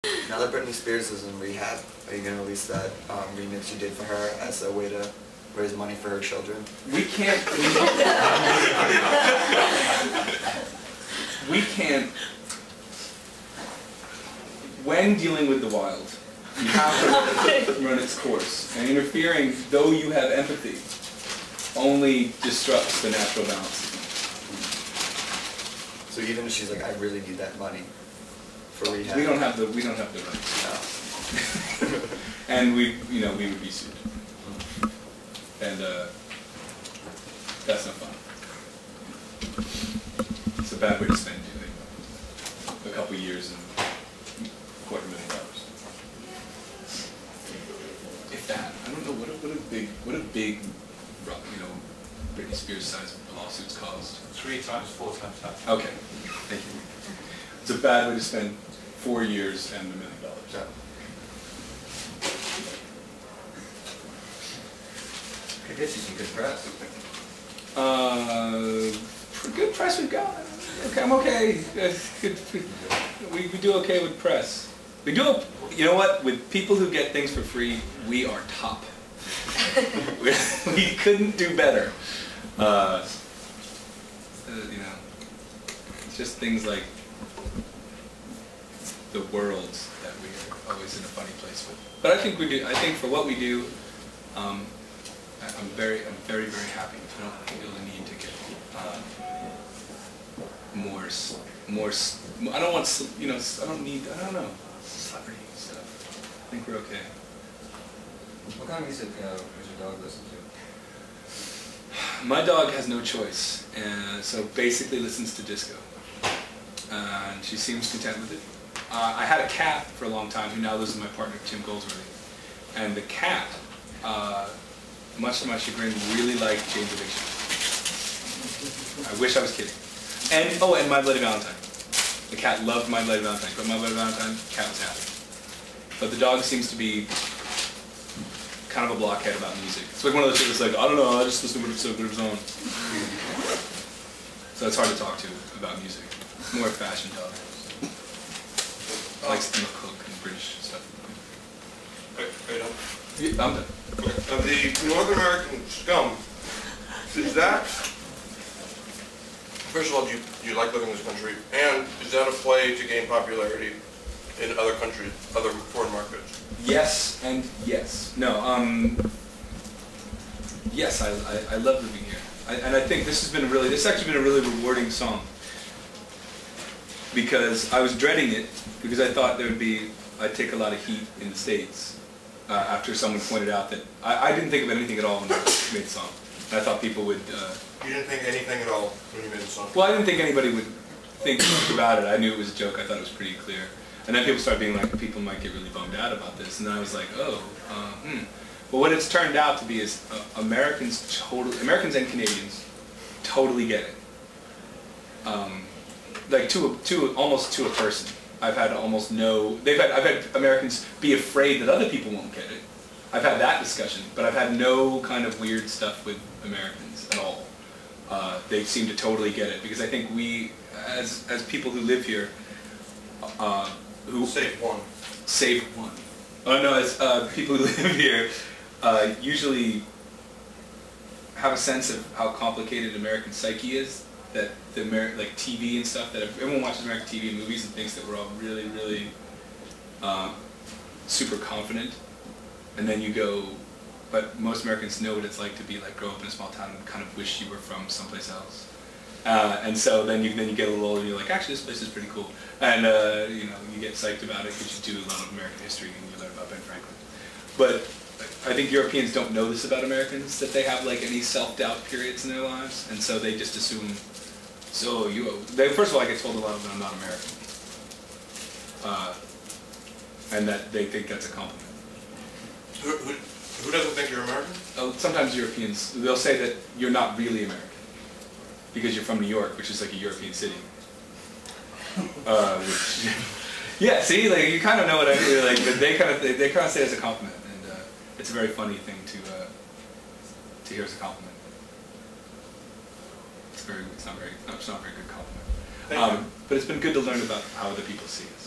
Now that Britney Spears is in rehab, are you going to release that remix you did for her as a way to raise money for her children? We can't. We can't. When dealing with the wild, you have to run its course. And interfering, though you have empathy, only disrupts the natural balance. So even if she's like, I really need that money for rehab. We don't have the rights. No. And we would be sued. And that's not fun. It's a bad way to spend a couple years and $250,000. If that, I don't know what a big Britney Spears size lawsuits cost. 3 times, 4 times that. Okay, thank you. It's a bad way to spend 4 years and $1 million. Yeah. Could get you some good press. Good press we've got. Okay, I'm okay. We do okay with press. We do, you know what? With people who get things for free, we are top. We couldn't do better. It's just things like the world that we are always in a funny place with. But I think we do. I think for what we do, I'm very, very happy. I don't feel the need to get more. I don't want, I don't know, celebrity stuff. I think we're okay. What kind of music does your dog listen to? My dog has no choice, so basically listens to disco. And she seems content with it. I had a cat for a long time who now lives with my partner, Tim Goldsworthy. And the cat, much to my chagrin, really liked Jane's Addiction. I wish I was kidding. And My Bloody Valentine. The cat loved My Bloody Valentine, but My Bloody Valentine, the cat was happy. But the dog seems to be kind of a blockhead about music. It's like one of those things that's like, I don't know, I just listen to whatever's on. So it's hard to talk to about music. More a fashion dog. Likes to cook and British stuff. Are you done? Yeah, I'm done. The North American Scum, is that, first of all, do you like living in this country, and is that a play to gain popularity in other countries, other foreign markets? Yes and yes. No, yes, I love living here. And I think this has actually been a really rewarding song. Because I was dreading it, because I thought I'd take a lot of heat in the States. After someone pointed out that, I didn't think of anything at all when I made the song. And I thought people would... You didn't think anything at all when you made the song? Well, I didn't think anybody would think much about it. I knew it was a joke. I thought it was pretty clear. And then people started being like, people might get really bummed out about this. And then I was like, But what it's turned out to be is Americans and Canadians totally get it. Like almost to a person. I've had Americans be afraid that other people won't get it. I've had that discussion, but I've had no kind of weird stuff with Americans at all. They seem to totally get it, because I think we, as people who live here, Save one. As people who live here, usually have a sense of how complicated American psyche is. That like TV and stuff, that everyone watches American TV and movies and thinks that we're all really, really super confident, and then you go, but most Americans know what it's like to be like grow up in a small town and kind of wish you were from someplace else. And so then you get a little older and you're like, actually this place is pretty cool, and you get psyched about it because you do a lot of American history and you learn about Ben Franklin. But I think Europeans don't know this about Americans, that they have like any self-doubt periods in their lives, and so they just assume. So first of all, I get told a lot of them I'm not American, and that they think that's a compliment. Who doesn't think you're American? Sometimes Europeans, they'll say that you're not really American because you're from New York, which is like a European city. Yeah, see, like you kind of know what I mean. Like, but they kind of say it as a compliment, and it's a very funny thing to hear as a compliment. It's not a very good compliment. Thank you. But it's been good to learn about how other people see us.